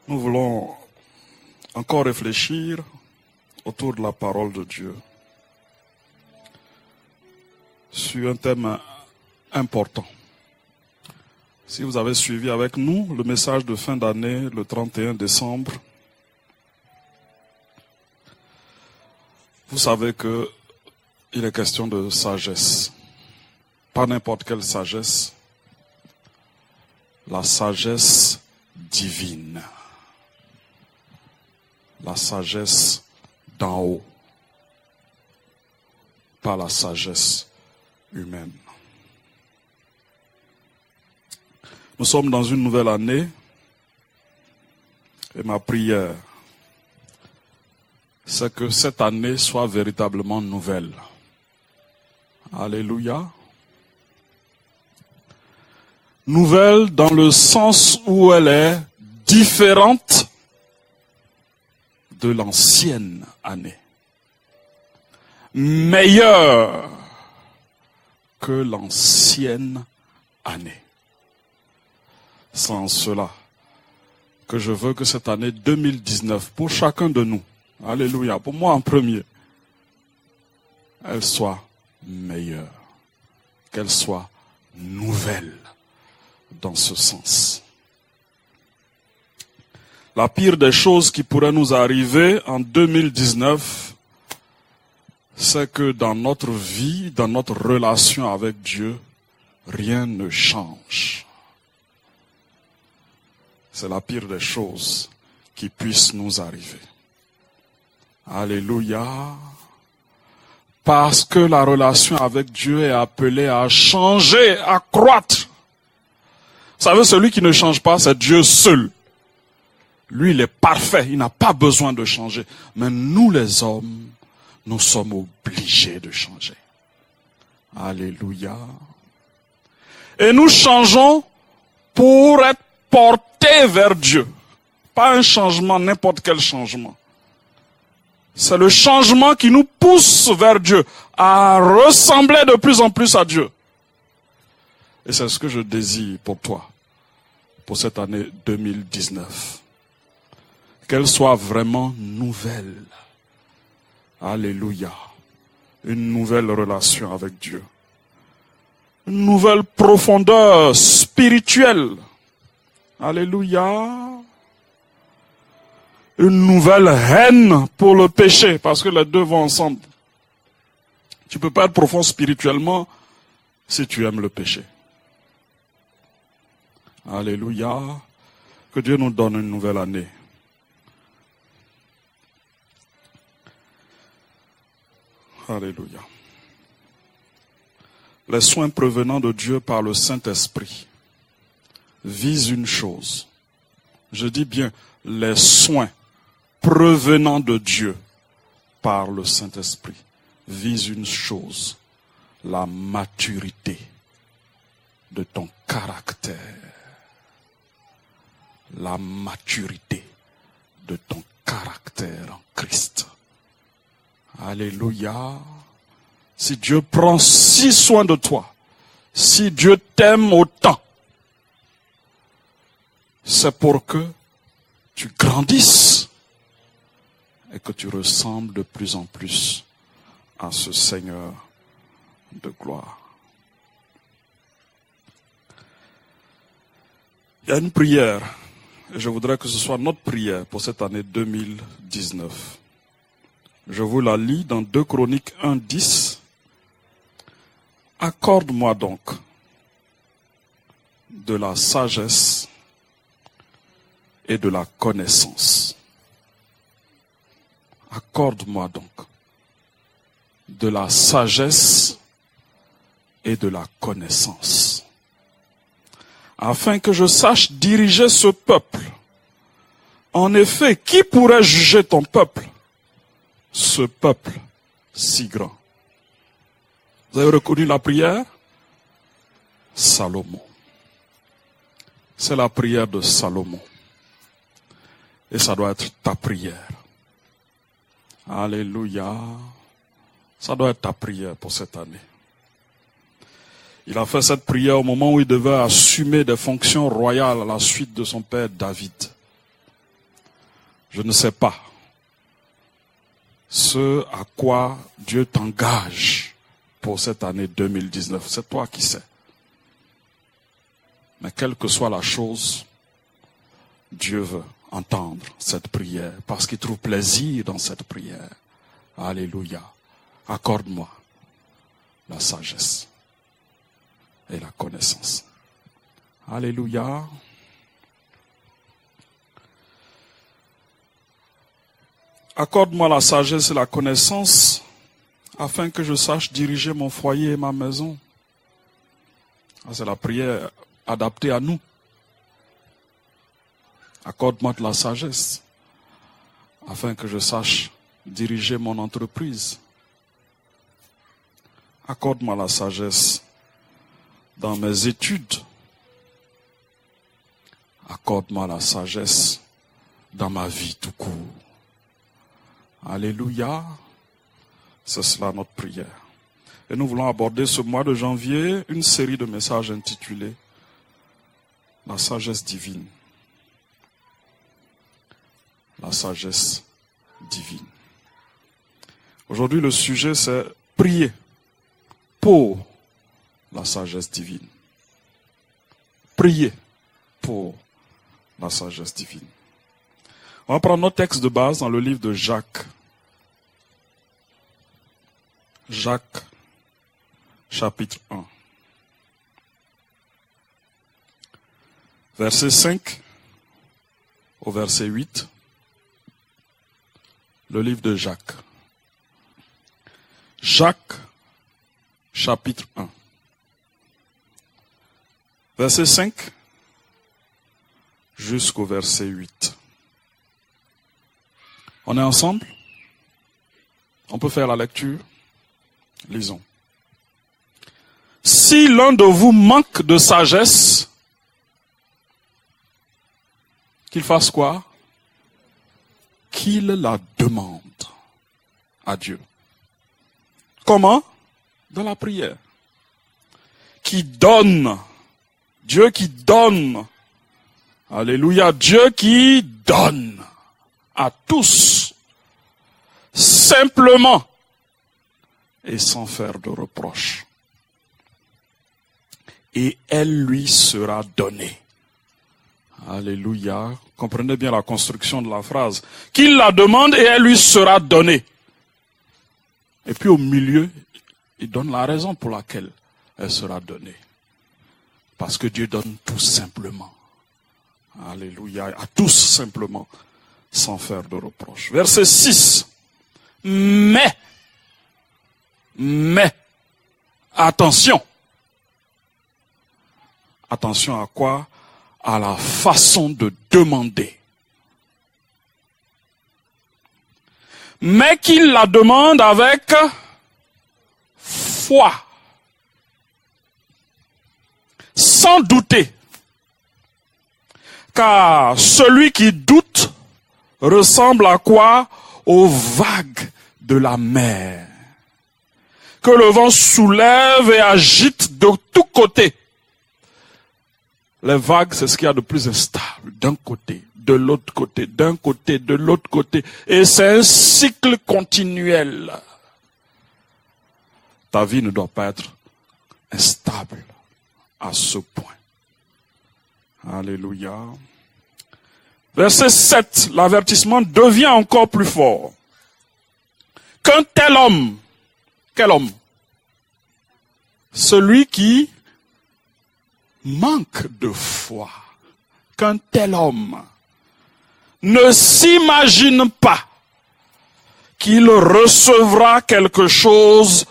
Nous voulons encore réfléchir autour de la parole de Dieu sur un thème important. Si vous avez suivi avec nous le message de fin d'année, le 31 décembre, vous savez que il est question de sagesse. Pas n'importe quelle sagesse, la sagesse divine. La sagesse d'en haut, pas la sagesse humaine. Nous sommes dans une nouvelle année et ma prière, c'est que cette année soit véritablement nouvelle. Alléluia. Nouvelle dans le sens où elle est différente de l'ancienne année. Meilleure que l'ancienne année. C'est en cela que je veux que cette année 2019, pour chacun de nous, alléluia, pour moi en premier, elle soit meilleure, qu'elle soit nouvelle dans ce sens. La pire des choses qui pourrait nous arriver en 2019, c'est que dans notre vie, dans notre relation avec Dieu, rien ne change. C'est la pire des choses qui puissent nous arriver. Alléluia. Parce que la relation avec Dieu est appelée à changer, à croître. Vous savez, celui qui ne change pas, c'est Dieu seul. Lui, il est parfait, il n'a pas besoin de changer. Mais nous, les hommes, nous sommes obligés de changer. Alléluia. Et nous changeons pour être portés vers Dieu. Pas un changement, n'importe quel changement. C'est le changement qui nous pousse vers Dieu, à ressembler de plus en plus à Dieu. Et c'est ce que je désire pour toi, pour cette année 2019. Qu'elle soit vraiment nouvelle. Alléluia. Une nouvelle relation avec Dieu. Une nouvelle profondeur spirituelle. Alléluia. Une nouvelle haine pour le péché, parce que les deux vont ensemble. Tu peux pas être profond spirituellement si tu aimes le péché. Alléluia. Que Dieu nous donne une nouvelle année. Alléluia. Les soins provenant de Dieu par le Saint-Esprit visent une chose. Je dis bien, les soins provenant de Dieu par le Saint-Esprit visent une chose, la maturité de ton caractère. La maturité de ton caractère en Christ. Alléluia. Si Dieu prend si soin de toi, si Dieu t'aime autant, c'est pour que tu grandisses et que tu ressembles de plus en plus à ce Seigneur de gloire. Il y a une prière, et je voudrais que ce soit notre prière pour cette année 2019. Je vous la lis dans 2 Chroniques 1:10. Accorde-moi donc de la sagesse et de la connaissance. Accorde-moi donc de la sagesse et de la connaissance, afin que je sache diriger ce peuple. En effet, qui pourrait juger ton peuple, ce peuple si grand? Vous avez reconnu la prière? Salomon. C'est la prière de Salomon. Et ça doit être ta prière. Alléluia. Ça doit être ta prière pour cette année. Il a fait cette prière au moment où il devait assumer des fonctions royales à la suite de son père David. Je ne sais pas ce à quoi Dieu t'engage pour cette année 2019. C'est toi qui sais. Mais quelle que soit la chose, Dieu veut entendre cette prière parce qu'il trouve plaisir dans cette prière. Alléluia. Accorde-moi la sagesse et la connaissance. Alléluia. Accorde-moi la sagesse et la connaissance afin que je sache diriger mon foyer et ma maison. C'est la prière adaptée à nous. Accorde-moi de la sagesse afin que je sache diriger mon entreprise. Accorde-moi la sagesse dans mes études. Accorde-moi la sagesse dans ma vie tout court. Alléluia. C'est cela notre prière. Et nous voulons aborder ce mois de janvier une série de messages intitulés La sagesse divine. La sagesse divine. Aujourd'hui, le sujet, c'est prier pour la sagesse divine. Prier pour la sagesse divine. On va prendre notre texte de base dans le livre de Jacques. Jacques, chapitre 1. Verset 5 au verset 8. Le livre de Jacques. Jacques, chapitre 1. Verset 5 jusqu'au verset 8. On est ensemble? On peut faire la lecture? Lisons. Si l'un de vous manque de sagesse, qu'il fasse quoi? Qu'il la demande à Dieu. Comment? Dans la prière. Qui donne. Dieu qui donne. Alléluia. Dieu qui donne à tous. Simplement. Et sans faire de reproche. Et elle lui sera donnée. Alléluia. Comprenez bien la construction de la phrase. Qu'il la demande et elle lui sera donnée. Et puis au milieu, il donne la raison pour laquelle elle sera donnée. Parce que Dieu donne tout simplement. Alléluia. À tous simplement. Sans faire de reproche. Verset 6. Mais, attention. Attention à quoi? À la façon de demander. Mais qu'il la demande avec foi. Sans douter. Car celui qui doute ressemble à quoi? Aux vagues de la mer. Que le vent soulève et agite de tous côtés. Les vagues, c'est ce qu'il y a de plus instable. D'un côté, de l'autre côté, d'un côté, de l'autre côté. Et c'est un cycle continuel. Ta vie ne doit pas être instable à ce point. Alléluia. Verset 7, l'avertissement devient encore plus fort. Qu'un tel homme, quel homme? Celui qui manque de foi. Qu'un tel homme ne s'imagine pas qu'il recevra quelque chose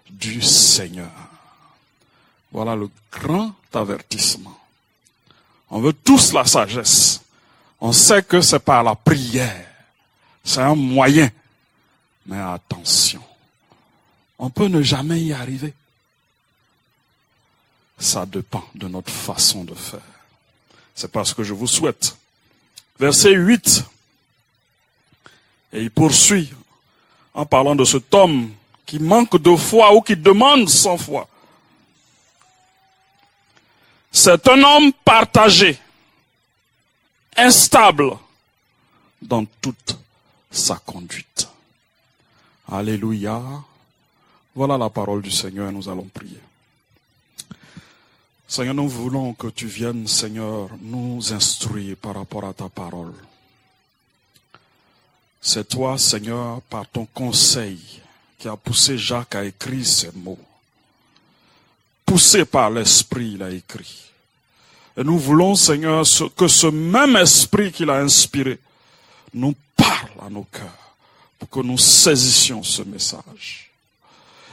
du Seigneur. Voilà le grand avertissement. On veut tous la sagesse. On sait que c'est par la prière. C'est un moyen. Mais attention. On peut ne jamais y arriver. Ça dépend de notre façon de faire. C'est pas ce que je vous souhaite. Verset 8. Et il poursuit en parlant de cet homme qui manque de foi ou qui demande sans foi. C'est un homme partagé, instable, dans toute sa conduite. Alléluia. Voilà la parole du Seigneur et nous allons prier. Seigneur, nous voulons que tu viennes, Seigneur, nous instruire par rapport à ta parole. C'est toi, Seigneur, par ton conseil, qui a poussé Jacques à écrire ces mots. Poussé par l'Esprit, il a écrit. Et nous voulons, Seigneur, que ce même Esprit qu'il a inspiré nous parle à nos cœurs, pour que nous saisissions ce message.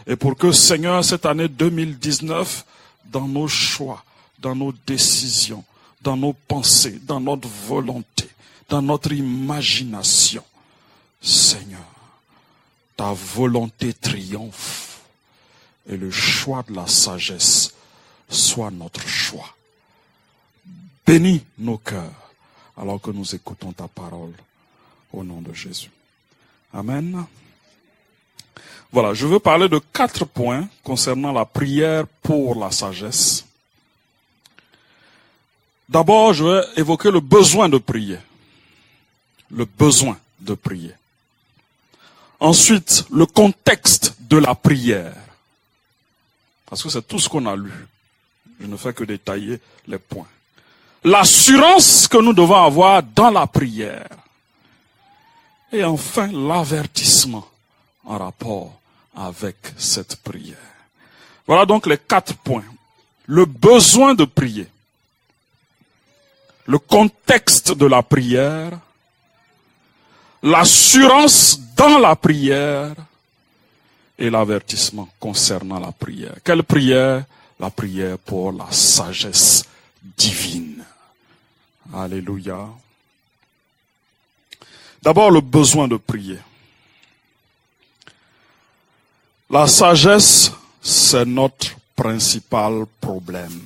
Et pour que, Seigneur, cette année 2019, dans nos choix, dans nos décisions, dans nos pensées, dans notre volonté, dans notre imagination, Seigneur, ta volonté triomphe et le choix de la sagesse soit notre choix. Bénis nos cœurs alors que nous écoutons ta parole au nom de Jésus. Amen. Voilà, je veux parler de 4 points concernant la prière pour la sagesse. D'abord, je vais évoquer le besoin de prier. Le besoin de prier. Ensuite, le contexte de la prière. Parce que c'est tout ce qu'on a lu. Je ne fais que détailler les points. L'assurance que nous devons avoir dans la prière. Et enfin, l'avertissement en rapport avec cette prière. Voilà donc les 4 points. Le besoin de prier. Le contexte de la prière. L'assurance dans la prière. Et l'avertissement concernant la prière. Quelle prière? La prière pour la sagesse divine. Alléluia. D'abord, le besoin de prier. La sagesse, c'est notre principal problème.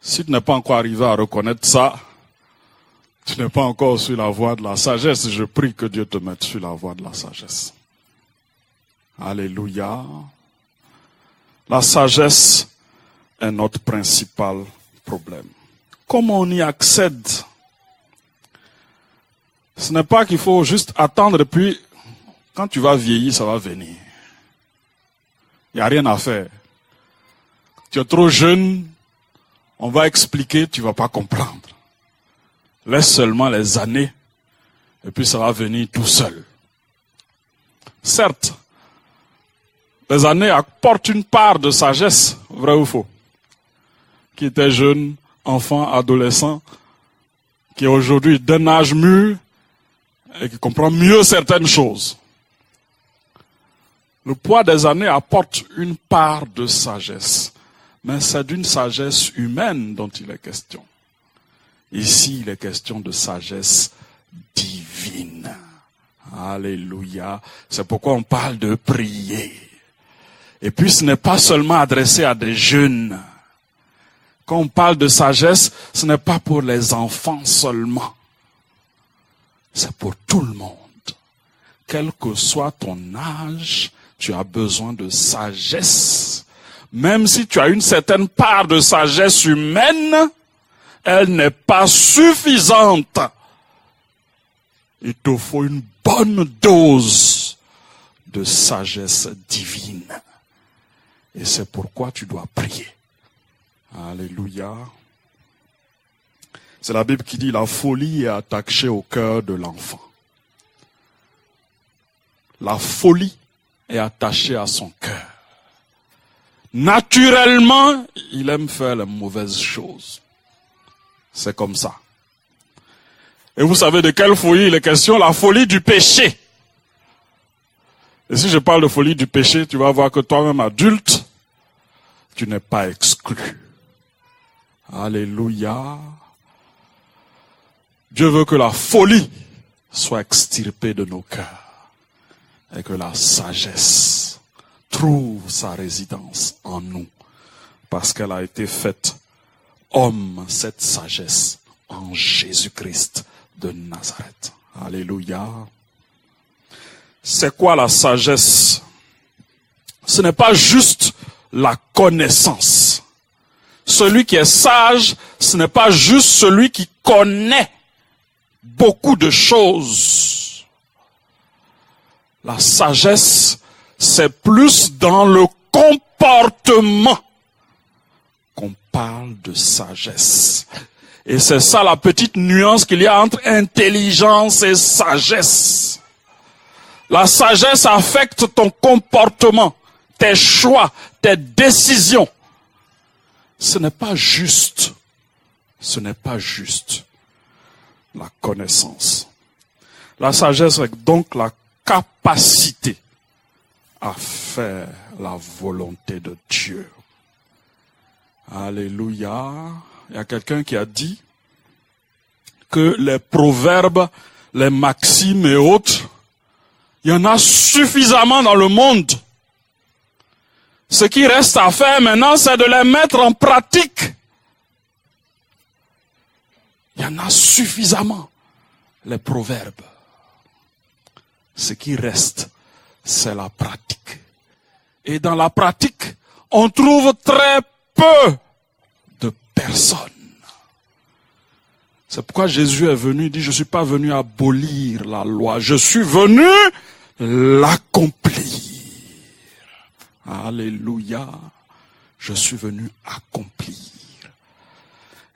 Si tu n'es pas encore arrivé à reconnaître ça, tu n'es pas encore sur la voie de la sagesse. Je prie que Dieu te mette sur la voie de la sagesse. Alléluia. La sagesse est notre principal problème. Comment on y accède? Ce n'est pas qu'il faut juste attendre et puis, quand tu vas vieillir, ça va venir. Il n'y a rien à faire. Tu es trop jeune, on va expliquer, tu ne vas pas comprendre. Laisse seulement les années, et puis ça va venir tout seul. Certes, les années apportent une part de sagesse, vrai ou faux? Qui était jeune, enfant, adolescent, qui est aujourd'hui d'un âge mûr, et qui comprend mieux certaines choses. Le poids des années apporte une part de sagesse, mais c'est d'une sagesse humaine dont il est question. Ici, il est question de sagesse divine. Alléluia. C'est pourquoi on parle de prier. Et puis, ce n'est pas seulement adressé à des jeunes. Quand on parle de sagesse, ce n'est pas pour les enfants seulement. C'est pour tout le monde. Quel que soit ton âge, tu as besoin de sagesse. Même si tu as une certaine part de sagesse humaine, elle n'est pas suffisante. Il te faut une bonne dose de sagesse divine. Et c'est pourquoi tu dois prier. Alléluia. C'est la Bible qui dit la folie est attachée au cœur de l'enfant. La folie est attachée à son cœur. Naturellement, il aime faire les mauvaises choses. C'est comme ça. Et vous savez de quelle folie il est question? La folie du péché. Et si je parle de folie du péché, tu vas voir que toi-même adulte, tu n'es pas exclu. Alléluia. Dieu veut que la folie soit extirpée de nos cœurs et que la sagesse trouve sa résidence en nous parce qu'elle a été faite homme, cette sagesse, en Jésus-Christ de Nazareth. Alléluia. C'est quoi la sagesse? Ce n'est pas juste la connaissance. Celui qui est sage, ce n'est pas juste celui qui connaît beaucoup de choses. La sagesse, c'est plus dans le comportement qu'on parle de sagesse. Et c'est ça la petite nuance qu'il y a entre intelligence et sagesse. La sagesse affecte ton comportement, tes choix, tes décisions. Ce n'est pas juste. Ce n'est pas juste la connaissance. La sagesse est donc la capacité à faire la volonté de Dieu. Alléluia. Il y a quelqu'un qui a dit que les proverbes, les maximes et autres, il y en a suffisamment dans le monde. Ce qui reste à faire maintenant, c'est de les mettre en pratique. Il y en a suffisamment, les proverbes. Ce qui reste, c'est la pratique. Et dans la pratique, on trouve très peu de personnes. C'est pourquoi Jésus est venu, il dit, je ne suis pas venu abolir la loi, je suis venu l'accomplir. Alléluia. Je suis venu accomplir.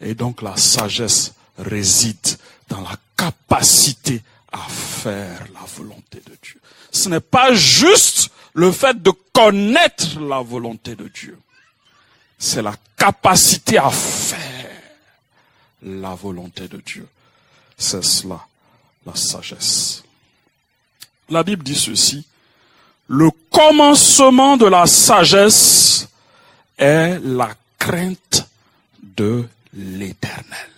Et donc la sagesse réside dans la capacité à faire la volonté de Dieu. Ce n'est pas juste le fait de connaître la volonté de Dieu. C'est la capacité à faire la volonté de Dieu. C'est cela, la sagesse. La Bible dit ceci. Le commencement de la sagesse est la crainte de l'Éternel.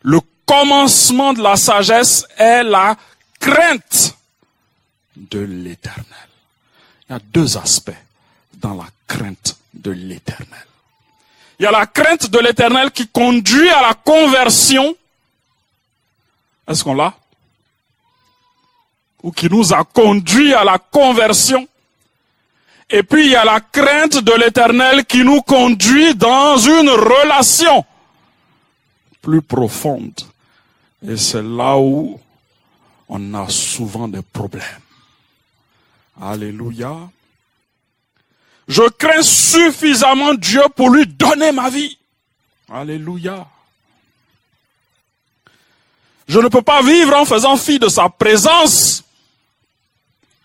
Le commencement de la sagesse est la crainte de l'Éternel. Il y a deux aspects dans la crainte de l'Éternel. Il y a la crainte de l'Éternel qui conduit à la conversion. Est-ce qu'on l'a? Ou qui nous a conduit à la conversion. Et puis il y a la crainte de l'Éternel qui nous conduit dans une relation plus profonde. Et c'est là où on a souvent des problèmes. Alléluia. Je crains suffisamment Dieu pour lui donner ma vie. Alléluia. Je ne peux pas vivre en faisant fi de sa présence.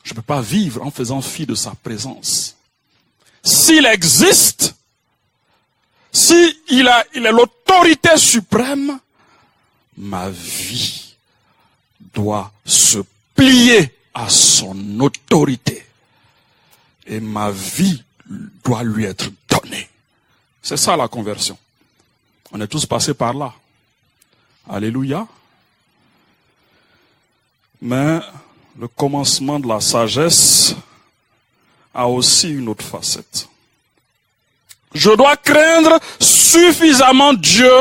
Je ne peux pas vivre en faisant fi de sa présence. S'il existe, s'il est l'autorité suprême, ma vie doit se plier à son autorité. Et ma vie doit lui être donnée. C'est ça la conversion. On est tous passés par là. Alléluia. Mais le commencement de la sagesse a aussi une autre facette. Je dois craindre suffisamment Dieu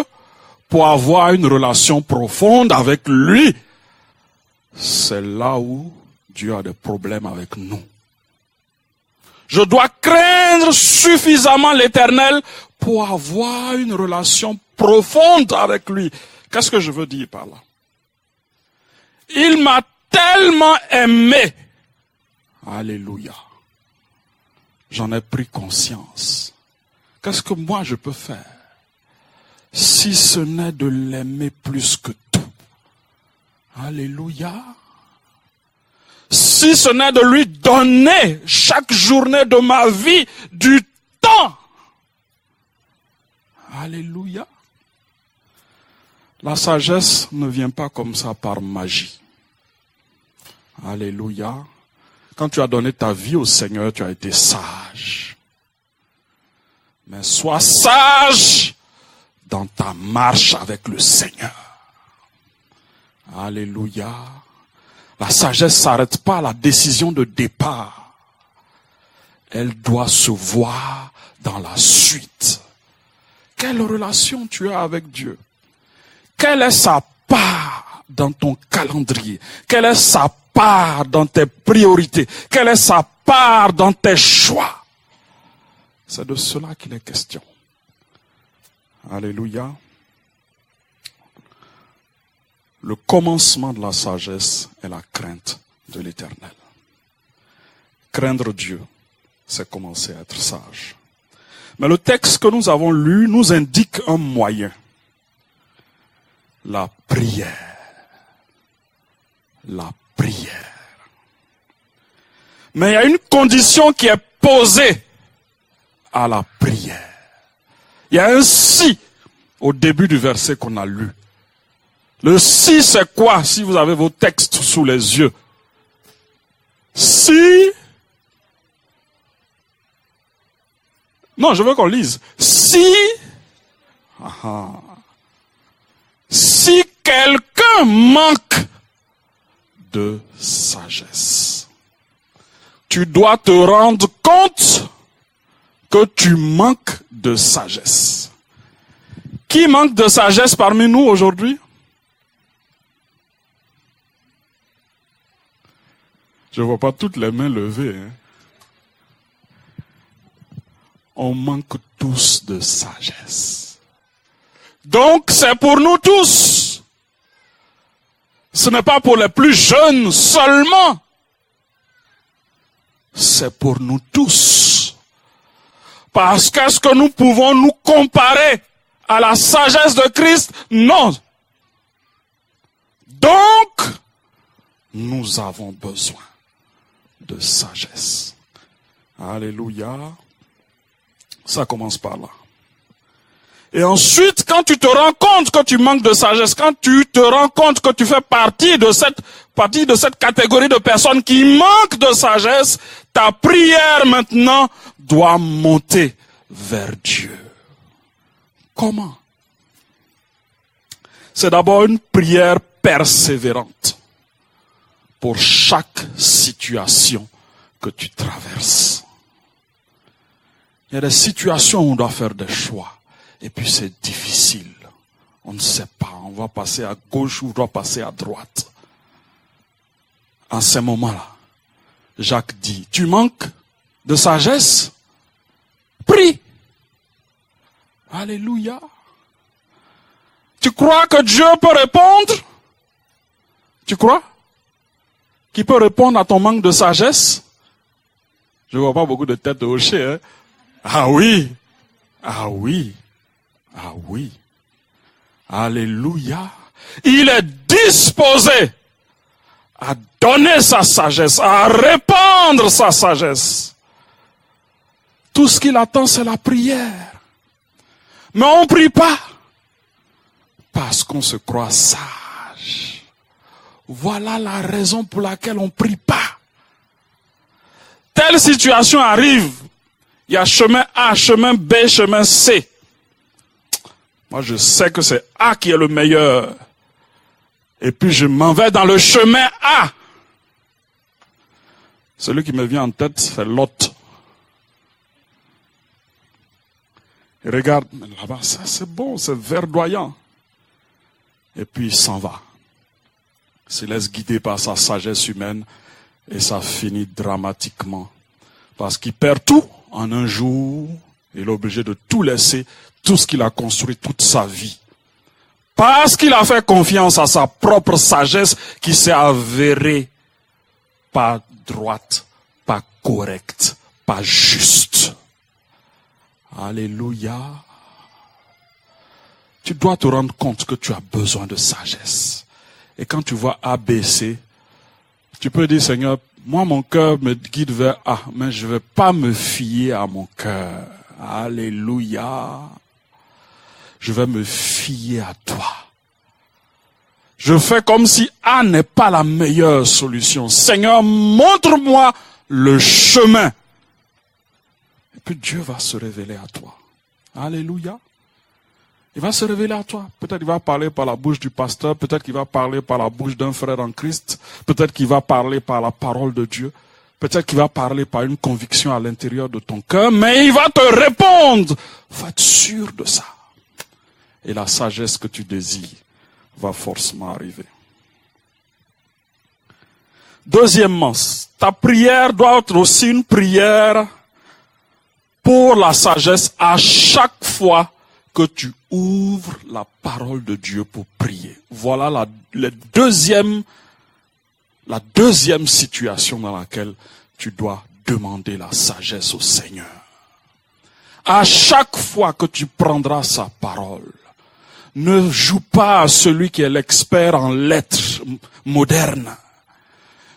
pour avoir une relation profonde avec lui. C'est là où Dieu a des problèmes avec nous. Je dois craindre suffisamment l'Éternel pour avoir une relation profonde avec lui. Qu'est-ce que je veux dire par là? Il m'a tellement aimé. Alléluia. J'en ai pris conscience. Qu'est-ce que moi je peux faire si ce n'est de l'aimer plus que tout? Alléluia. Si ce n'est de lui donner chaque journée de ma vie du temps. Alléluia. La sagesse ne vient pas comme ça par magie. Alléluia. Quand tu as donné ta vie au Seigneur, tu as été sage. Mais sois sage dans ta marche avec le Seigneur. Alléluia. La sagesse ne s'arrête pas à la décision de départ. Elle doit se voir dans la suite. Quelle relation tu as avec Dieu? Quelle est sa part dans ton calendrier? Quelle est sa part dans tes priorités? Quelle est sa part dans tes choix? C'est de cela qu'il est question. Alléluia. le commencement de la sagesse est la crainte de l'Éternel. Craindre Dieu, c'est commencer à être sage. Mais le texte que nous avons lu nous indique un moyen. La prière. La prière. Mais il y a une condition qui est posée à la prière. Il y a un si au début du verset qu'on a lu. Le si, c'est quoi, si vous avez vos textes sous les yeux? Si... Non, je veux qu'on lise. Si... Si quelqu'un manque de sagesse, tu dois te rendre compte que tu manques de sagesse. Qui manque de sagesse parmi nous aujourd'hui? Je ne vois pas toutes les mains levées. On manque tous de sagesse. Donc, c'est pour nous tous. Ce n'est pas pour les plus jeunes seulement. C'est pour nous tous. Parce qu'est-ce que nous pouvons nous comparer à la sagesse de Christ? Non. Donc, nous avons besoin de sagesse. Alléluia. Ça commence par là. Et ensuite, quand tu te rends compte que tu manques de sagesse, quand tu te rends compte que tu fais partie de cette catégorie de personnes qui manquent de sagesse, ta prière maintenant doit monter vers Dieu. Comment? C'est d'abord une prière persévérante pour chaque situation que tu traverses. Il y a des situations où on doit faire des choix. Et puis c'est difficile. On ne sait pas. On va passer à gauche ou on doit passer à droite. En ces moments-là, Jacques dit, tu manques de sagesse? Prie. Alléluia. Tu crois que Dieu peut répondre? Tu crois qu'il peut répondre à ton manque de sagesse? Je ne vois pas beaucoup de têtes hochées, hein? Ah oui. Ah oui. Ah oui. Alléluia. Il est disposé à donner sa sagesse, à répandre sa sagesse. Tout ce qu'il attend, c'est la prière. Mais on ne prie pas parce qu'on se croit sage. Voilà la raison pour laquelle on ne prie pas. Telle situation arrive. Il y a chemin A, chemin B, chemin C. Moi, je sais que c'est A qui est le meilleur. Et puis, je m'en vais dans le chemin A. Celui qui me vient en tête, c'est Lot. Et regarde, là-bas, ça c'est bon, c'est verdoyant. Et puis, il s'en va. Il se laisse guider par sa sagesse humaine. Et ça finit dramatiquement. Parce qu'il perd tout en un jour. Il est obligé de tout laisser, tout ce qu'il a construit toute sa vie. Parce qu'il a fait confiance à sa propre sagesse qui s'est avérée pas droite, pas correcte, pas juste. Alléluia. Tu dois te rendre compte que tu as besoin de sagesse. Et quand tu vois A, B, C, tu peux dire, Seigneur, moi mon cœur me guide vers A, mais je ne vais pas me fier à mon cœur. Alléluia. Je vais me fier à toi. Je fais comme si A n'est pas la meilleure solution. Seigneur, montre-moi le chemin. Et puis Dieu va se révéler à toi. Alléluia. Il va se révéler à toi. Peut-être qu'il va parler par la bouche du pasteur. Peut-être qu'il va parler par la bouche d'un frère en Christ. Peut-être qu'il va parler par la parole de Dieu. Peut-être qu'il va parler par une conviction à l'intérieur de ton cœur. Mais il va te répondre. Faut être sûr de ça. Et la sagesse que tu désires va forcément arriver. Deuxièmement, ta prière doit être aussi une prière pour la sagesse à chaque fois que tu ouvres la parole de Dieu pour prier. Voilà la deuxième situation dans laquelle tu dois demander la sagesse au Seigneur. À chaque fois que tu prendras sa parole, ne joue pas à celui qui est l'expert en lettres modernes.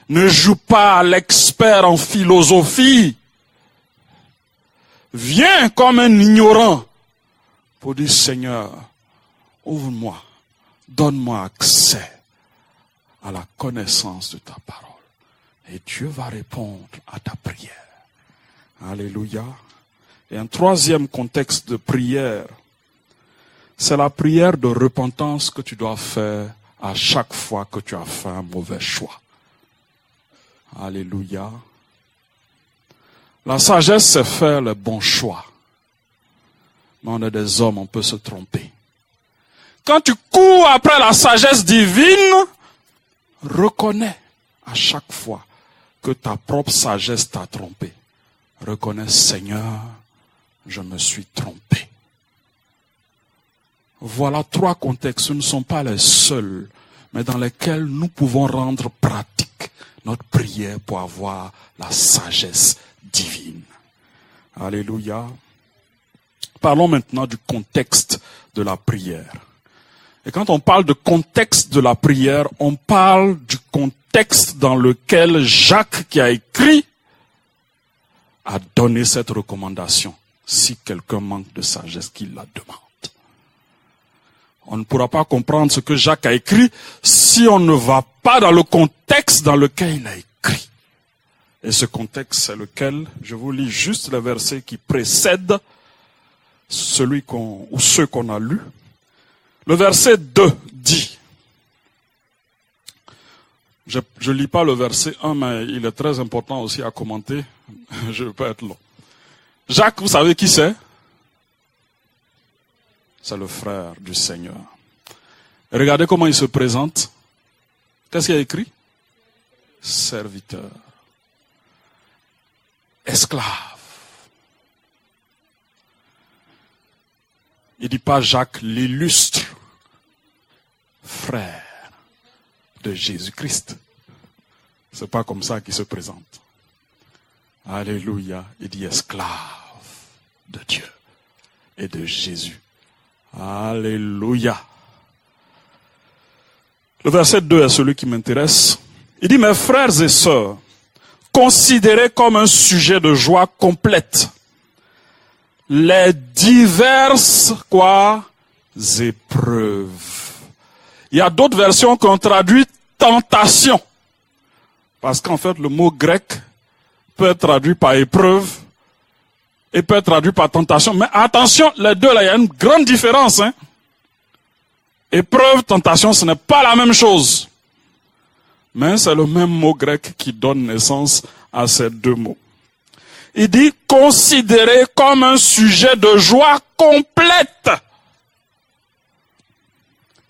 Ne joue pas à l'expert en philosophie. Viens comme un ignorant pour dire, Seigneur, ouvre-moi, donne-moi accès à la connaissance de ta parole. Et Dieu va répondre à ta prière. Alléluia. Et un troisième contexte de prière, c'est la prière de repentance que tu dois faire à chaque fois que tu as fait un mauvais choix. Alléluia. La sagesse, c'est faire le bon choix. Mais on est des hommes, on peut se tromper. Quand tu cours après la sagesse divine, reconnais à chaque fois que ta propre sagesse t'a trompé. Reconnais, Seigneur, je me suis trompé. Voilà 3 contextes, ce ne sont pas les seuls, mais dans lesquels nous pouvons rendre pratique notre prière pour avoir la sagesse divine. Alléluia. Parlons maintenant du contexte de la prière. Et quand on parle de contexte de la prière, on parle du contexte dans lequel Jacques, qui a écrit, a donné cette recommandation. Si quelqu'un manque de sagesse, qu'il la demande. On ne pourra pas comprendre ce que Jacques a écrit si on ne va pas dans le contexte dans lequel il a écrit. Et ce contexte, c'est lequel? Je vous lis juste le verset qui précède ceux qu'on a lus. Le verset 2 dit, je ne lis pas le verset 1, mais il est très important aussi à commenter. Je ne vais pas être long. Jacques, vous savez qui c'est? C'est le frère du Seigneur. Et regardez comment il se présente. Qu'est-ce qu'il a écrit? Serviteur. Esclave. Il ne dit pas Jacques, l'illustre frère de Jésus-Christ. C'est pas comme ça qu'il se présente. Alléluia. Il dit esclave de Dieu et de Jésus. Alléluia. Le verset 2 est celui qui m'intéresse. Il dit, mes frères et sœurs, considérez comme un sujet de joie complète les diverses, épreuves. Il y a d'autres versions qui ont traduit tentation. Parce qu'en fait, le mot grec peut être traduit par épreuve et peut être traduit par tentation. Mais attention, les deux là, il y a une grande différence. Épreuve, tentation, ce n'est pas la même chose. Mais c'est le même mot grec qui donne naissance à ces deux mots. Il dit, considérez comme un sujet de joie complète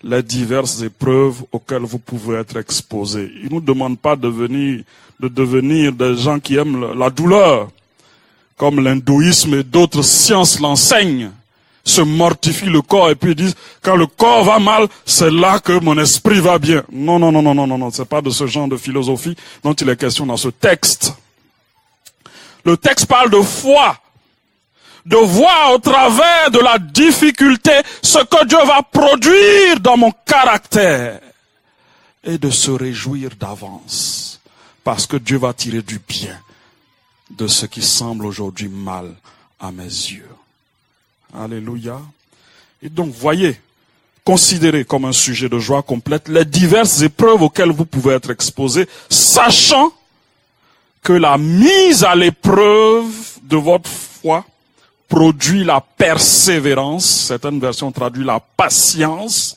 les diverses épreuves auxquelles vous pouvez être exposés. Il ne nous demande pas de devenir des gens qui aiment la douleur, comme l'hindouisme et d'autres sciences l'enseignent. Se mortifient le corps et puis disent, quand le corps va mal, c'est là que mon esprit va bien. Non, c'est pas de ce genre de philosophie dont il est question dans ce texte. Le texte parle de foi, de voir au travers de la difficulté ce que Dieu va produire dans mon caractère et de se réjouir d'avance parce que Dieu va tirer du bien de ce qui semble aujourd'hui mal à mes yeux. Alléluia. Et donc, voyez, considérez comme un sujet de joie complète les diverses épreuves auxquelles vous pouvez être exposés, sachant que la mise à l'épreuve de votre foi produit la persévérance. Certaines versions traduisent la patience.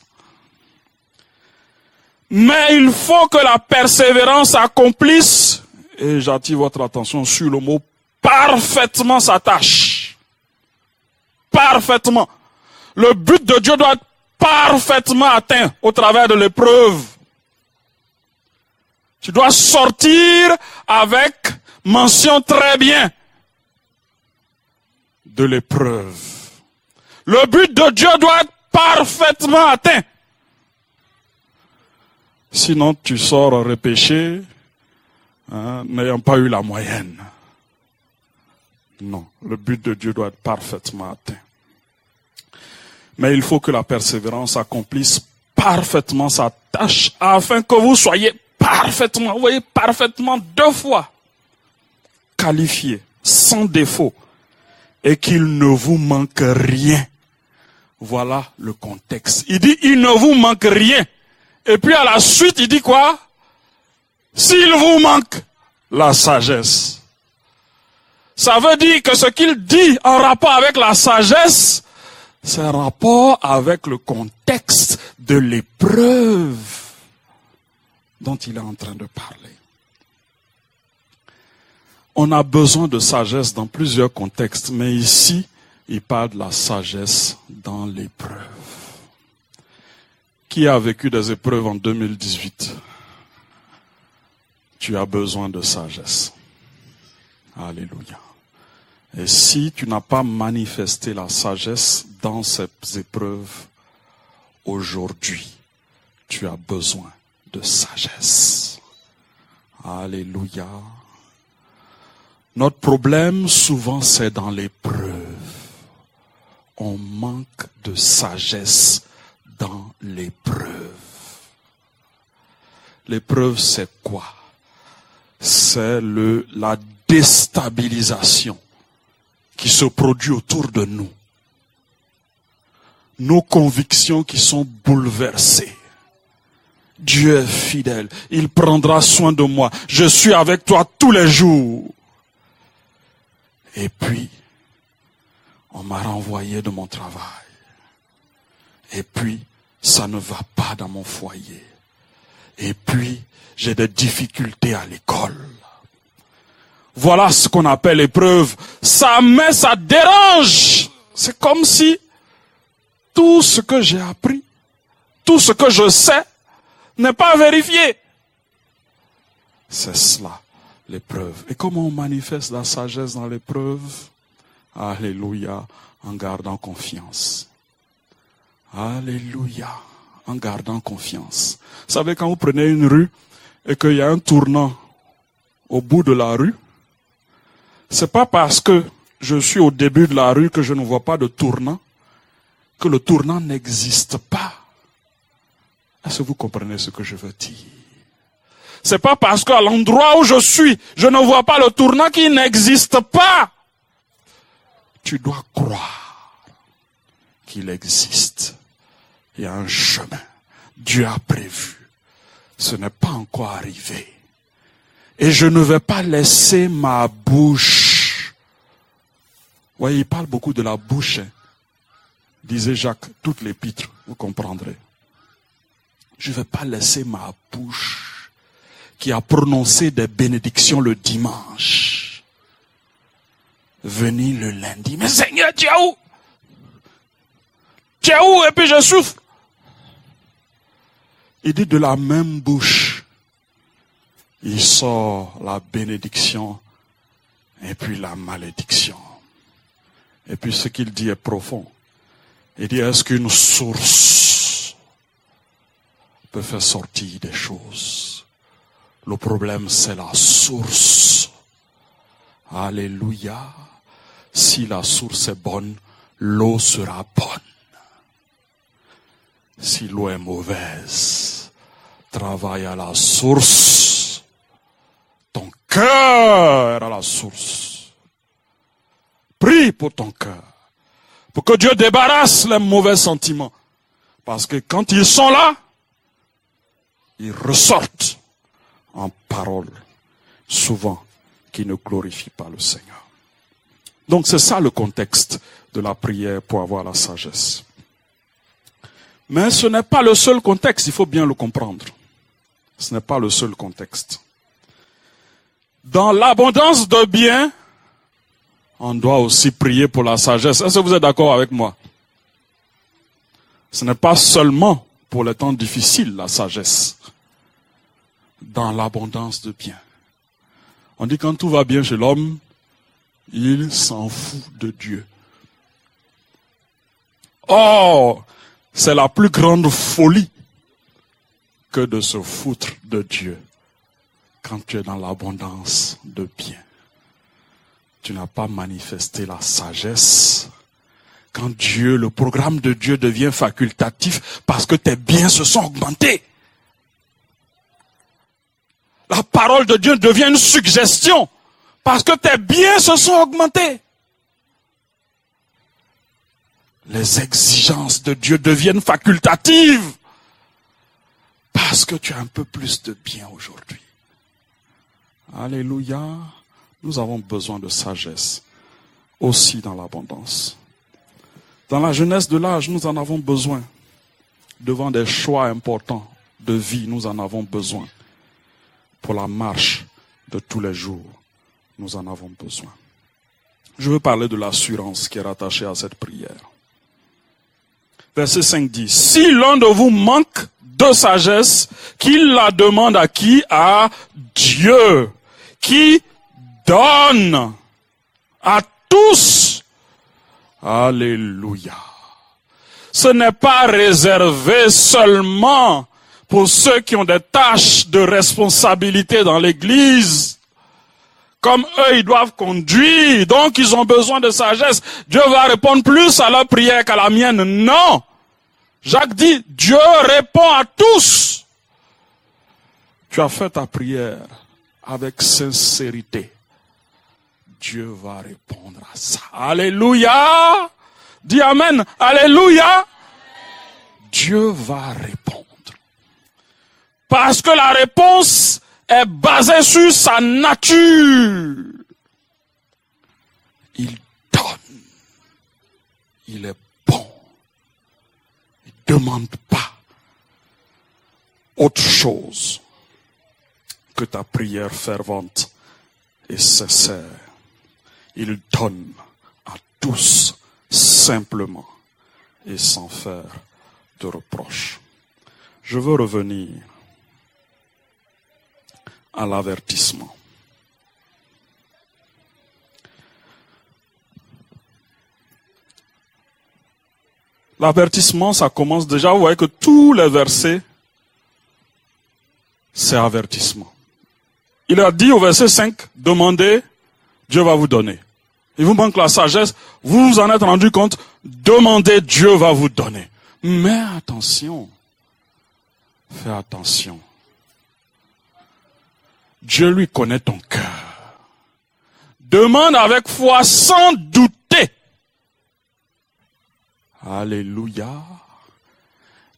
Mais il faut que la persévérance accomplisse, et j'attire votre attention sur le mot parfaitement sa tâche. Parfaitement. Le but de Dieu doit être parfaitement atteint au travers de l'épreuve. Tu dois sortir avec mention très bien de l'épreuve. Le but de Dieu doit être parfaitement atteint. Sinon, tu sors repêché, n'ayant pas eu la moyenne. Non, le but de Dieu doit être parfaitement atteint. Mais il faut que la persévérance accomplisse parfaitement sa tâche afin que vous soyez parfaitement, vous voyez, parfaitement 2 fois qualifié, sans défaut, et qu'il ne vous manque rien. Voilà le contexte. Il dit, il ne vous manque rien. Et puis à la suite, il dit quoi? S'il vous manque la sagesse. Ça veut dire que ce qu'il dit en rapport avec la sagesse, c'est un rapport avec le contexte de l'épreuve dont il est en train de parler. On a besoin de sagesse dans plusieurs contextes, mais ici, il parle de la sagesse dans l'épreuve. Qui a vécu des épreuves en 2018? Tu as besoin de sagesse. Alléluia. Et si tu n'as pas manifesté la sagesse dans ces épreuves, aujourd'hui, tu as besoin de sagesse. Alléluia. Notre problème, souvent, c'est dans l'épreuve. On manque de sagesse dans l'épreuve. L'épreuve, c'est quoi? C'est la déstabilisation qui se produit autour de nous. Nos convictions qui sont bouleversées. Dieu est fidèle. Il prendra soin de moi. Je suis avec toi tous les jours. Et puis, on m'a renvoyé de mon travail. Et puis, ça ne va pas dans mon foyer. Et puis, j'ai des difficultés à l'école. Voilà ce qu'on appelle l'épreuve. Ça dérange. C'est comme si tout ce que j'ai appris, tout ce que je sais, n'est pas vérifié. C'est cela, l'épreuve. Et comment on manifeste la sagesse dans l'épreuve? Alléluia, en gardant confiance. Alléluia, en gardant confiance. Vous savez, quand vous prenez une rue et qu'il y a un tournant au bout de la rue, c'est pas parce que je suis au début de la rue que je ne vois pas de tournant, que le tournant n'existe pas. Est-ce que vous comprenez ce que je veux dire? C'est pas parce qu'à l'endroit où je suis, je ne vois pas le tournant qui n'existe pas. Tu dois croire qu'il existe. Il y a un chemin. Dieu a prévu. Ce n'est pas encore arrivé. Et je ne vais pas laisser ma bouche. Vous voyez, il parle beaucoup de la bouche. Disait Jacques, toute l'épître, vous comprendrez. Je ne vais pas laisser ma bouche qui a prononcé des bénédictions le dimanche venir le lundi. Mais Seigneur, tu es où? Tu es où? Et puis je souffre. Il dit de la même bouche, il sort la bénédiction et puis la malédiction. Et puis ce qu'il dit est profond. Il dit, est-ce qu'une source peut faire sortir des choses? Le problème, c'est la source. Alléluia. Si la source est bonne, l'eau sera bonne. Si l'eau est mauvaise, travaille à la source. Ton cœur à la source. Prie pour ton cœur. Pour que Dieu débarrasse les mauvais sentiments. Parce que quand ils sont là, ils ressortent en paroles, souvent, qui ne glorifient pas le Seigneur. Donc c'est ça le contexte de la prière pour avoir la sagesse. Mais ce n'est pas le seul contexte, il faut bien le comprendre. Ce n'est pas le seul contexte. Dans l'abondance de biens, on doit aussi prier pour la sagesse. Est-ce que vous êtes d'accord avec moi? Ce n'est pas seulement pour les temps difficiles la sagesse. Dans l'abondance de biens. On dit quand tout va bien chez l'homme, il s'en fout de Dieu. Oh, c'est la plus grande folie que de se foutre de Dieu quand tu es dans l'abondance de biens. Tu n'as pas manifesté la sagesse. Quand Dieu, le programme de Dieu devient facultatif parce que tes biens se sont augmentés. La parole de Dieu devient une suggestion parce que tes biens se sont augmentés. Les exigences de Dieu deviennent facultatives parce que tu as un peu plus de biens aujourd'hui. Alléluia. Nous avons besoin de sagesse aussi dans l'abondance. Dans la jeunesse de l'âge, nous en avons besoin. Devant des choix importants de vie, nous en avons besoin. Pour la marche de tous les jours, nous en avons besoin. Je veux parler de l'assurance qui est rattachée à cette prière. Verset 5 dit, « Si l'un de vous manque de sagesse, qu'il la demande à qui? À Dieu, qui donne à tous. » Alléluia. Ce n'est pas réservé seulement pour ceux qui ont des tâches de responsabilité dans l'église. Comme eux, ils doivent conduire, donc ils ont besoin de sagesse. Dieu va répondre plus à leur prière qu'à la mienne. Non. Jacques dit, Dieu répond à tous. Tu as fait ta prière avec sincérité. Dieu va répondre à ça. Alléluia. Dis Amen. Alléluia. Dieu va répondre. Parce que la réponse est basée sur sa nature. Il donne. Il est bon. Il ne demande pas autre chose que ta prière fervente et sincère. Il donne à tous simplement et sans faire de reproches. Je veux revenir à l'avertissement. L'avertissement, ça commence déjà, vous voyez que tous les versets, c'est avertissement. Il a dit au verset 5, demandez, Dieu va vous donner. Il vous manque la sagesse, vous vous en êtes rendu compte, demandez, Dieu va vous donner. Mais attention, fais attention. Dieu lui connaît ton cœur. Demande avec foi sans douter. Alléluia.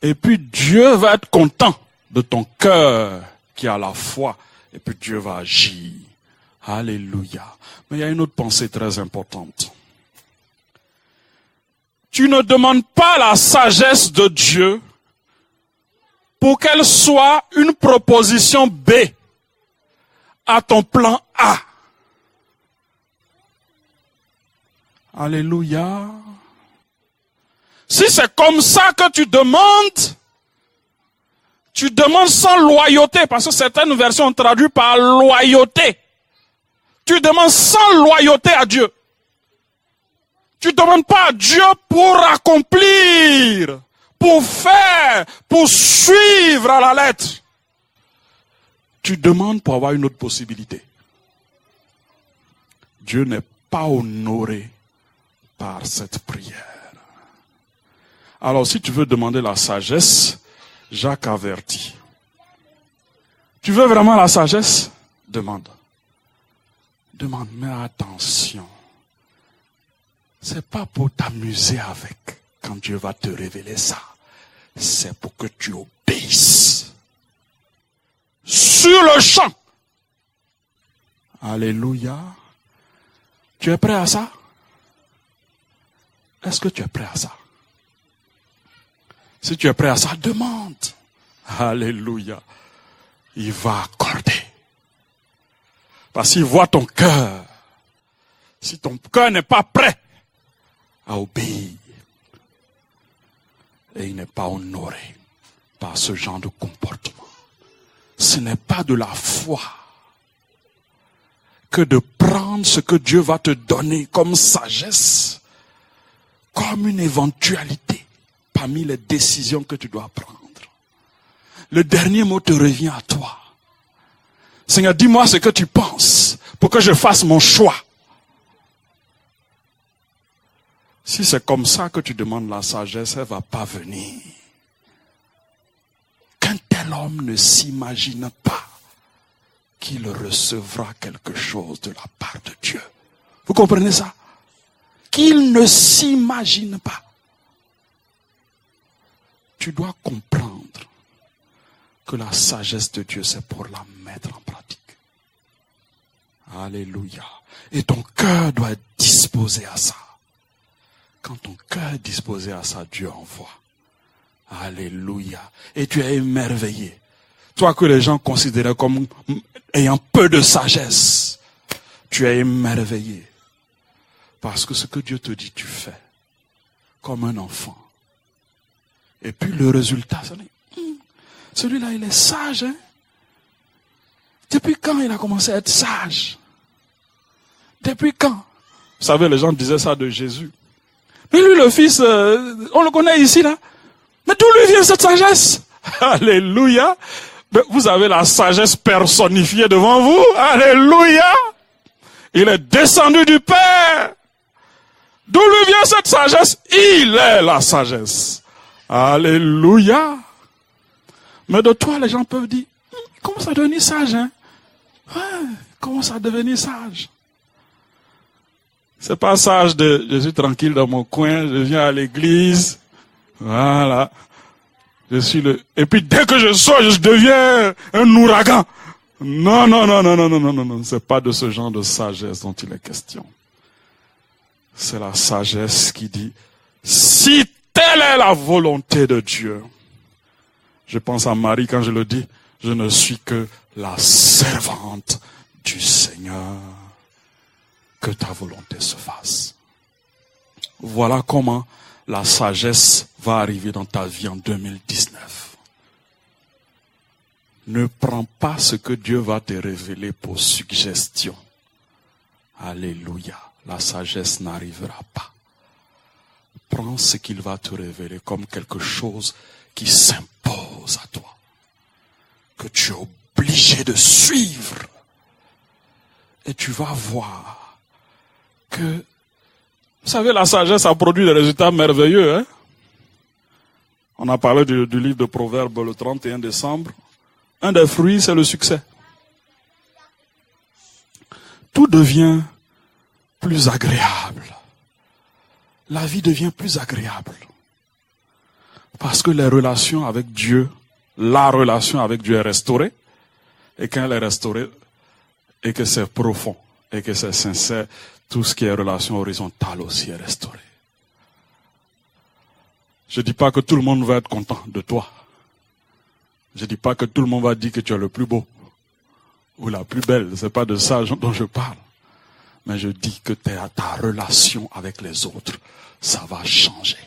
Et puis Dieu va être content de ton cœur qui a la foi. Et puis Dieu va agir. Alléluia. Mais il y a une autre pensée très importante. Tu ne demandes pas la sagesse de Dieu pour qu'elle soit une proposition B à ton plan A. Alléluia. Si c'est comme ça que tu demandes sans loyauté, parce que certaines versions ont traduit par loyauté. Tu demandes sans loyauté à Dieu. Tu ne demandes pas à Dieu pour accomplir, pour faire, pour suivre à la lettre. Tu demandes pour avoir une autre possibilité. Dieu n'est pas honoré par cette prière. Alors si tu veux demander la sagesse, Jacques avertit. Tu veux vraiment la sagesse? Demande. Demande, mais attention. C'est pas pour t'amuser avec quand Dieu va te révéler ça. C'est pour que tu obéisses. Sur le champ. Alléluia. Tu es prêt à ça? Est-ce que tu es prêt à ça? Si tu es prêt à ça, demande. Alléluia. Il va accorder. Parce qu'il voit ton cœur. Si ton cœur n'est pas prêt à obéir, et il n'est pas honoré par ce genre de comportement. Ce n'est pas de la foi que de prendre ce que Dieu va te donner comme sagesse, comme une éventualité parmi les décisions que tu dois prendre. Le dernier mot te revient à toi. Seigneur, dis-moi ce que tu penses pour que je fasse mon choix. Si c'est comme ça que tu demandes la sagesse, elle ne va pas venir. Qu'un tel homme ne s'imagine pas qu'il recevra quelque chose de la part de Dieu. Vous comprenez ça? Qu'il ne s'imagine pas. Tu dois comprendre que la sagesse de Dieu, c'est pour la mettre en pratique. Alléluia. Et ton cœur doit être disposé à ça. Quand ton cœur est disposé à ça, Dieu envoie. Alléluia. Et tu es émerveillé. Toi que les gens considéraient comme ayant peu de sagesse, tu es émerveillé. Parce que ce que Dieu te dit, tu fais. Comme un enfant. Et puis le résultat, celui-là, il est sage. Hein? Depuis quand il a commencé à être sage? Depuis quand? Vous savez, les gens disaient ça de Jésus. Mais lui, le fils, on le connaît ici, là. Mais d'où lui vient cette sagesse? Alléluia. Vous avez la sagesse personnifiée devant vous. Alléluia. Il est descendu du Père. D'où lui vient cette sagesse? Il est la sagesse. Alléluia. Mais de toi, les gens peuvent dire, il commence à devenir sage, hein? Ouais, il commence à devenir sage. C'est pas sage je suis tranquille dans mon coin, je viens à l'église. Voilà. Et puis dès que je sors, je deviens un ouragan. Non. C'est pas de ce genre de sagesse dont il est question. C'est la sagesse qui dit, si telle est la volonté de Dieu. Je pense à Marie quand je le dis, je ne suis que la servante du Seigneur. Que ta volonté se fasse. Voilà comment la sagesse va arriver dans ta vie en 2019. Ne prends pas ce que Dieu va te révéler pour suggestion. Alléluia. La sagesse n'arrivera pas. Prends ce qu'il va te révéler comme quelque chose qui s'impose à toi. Que tu es obligé de suivre. Et tu vas voir que, vous savez, la sagesse a produit des résultats merveilleux. Hein? On a parlé du livre de Proverbes le 31 décembre. Un des fruits, c'est le succès. Tout devient plus agréable. La vie devient plus agréable. Parce que les relations avec Dieu, la relation avec Dieu est restaurée. Et quand elle est restaurée, et que c'est profond, et que c'est sincère, tout ce qui est relation horizontale aussi est restauré. Je ne dis pas que tout le monde va être content de toi. Je ne dis pas que tout le monde va dire que tu es le plus beau ou la plus belle. Ce n'est pas de ça dont je parle. Mais je dis que ta relation avec les autres, ça va changer.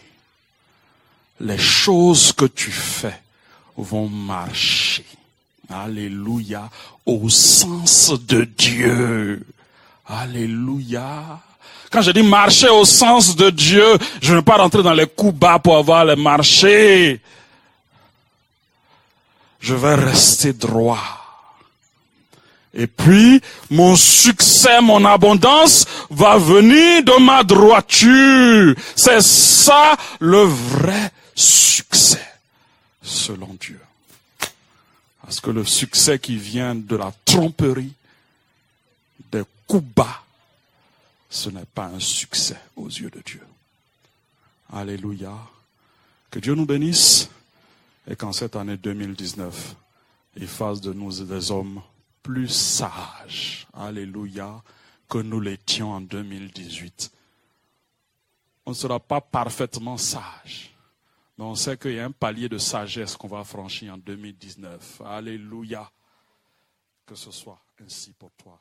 Les choses que tu fais vont marcher. Alléluia. Au sens de Dieu. Alléluia. Quand je dis marcher au sens de Dieu, je ne veux pas rentrer dans les coups bas pour avoir les marchés. Je vais rester droit. Et puis, mon succès, mon abondance va venir de ma droiture. C'est ça le vrai succès, selon Dieu. Parce que le succès qui vient de la tromperie, des coups bas, ce n'est pas un succès aux yeux de Dieu. Alléluia. Que Dieu nous bénisse et qu'en cette année 2019, il fasse de nous des hommes plus sages. Alléluia. Que nous l'étions en 2018. On ne sera pas parfaitement sage. Mais on sait qu'il y a un palier de sagesse qu'on va franchir en 2019. Alléluia. Que ce soit ainsi pour toi.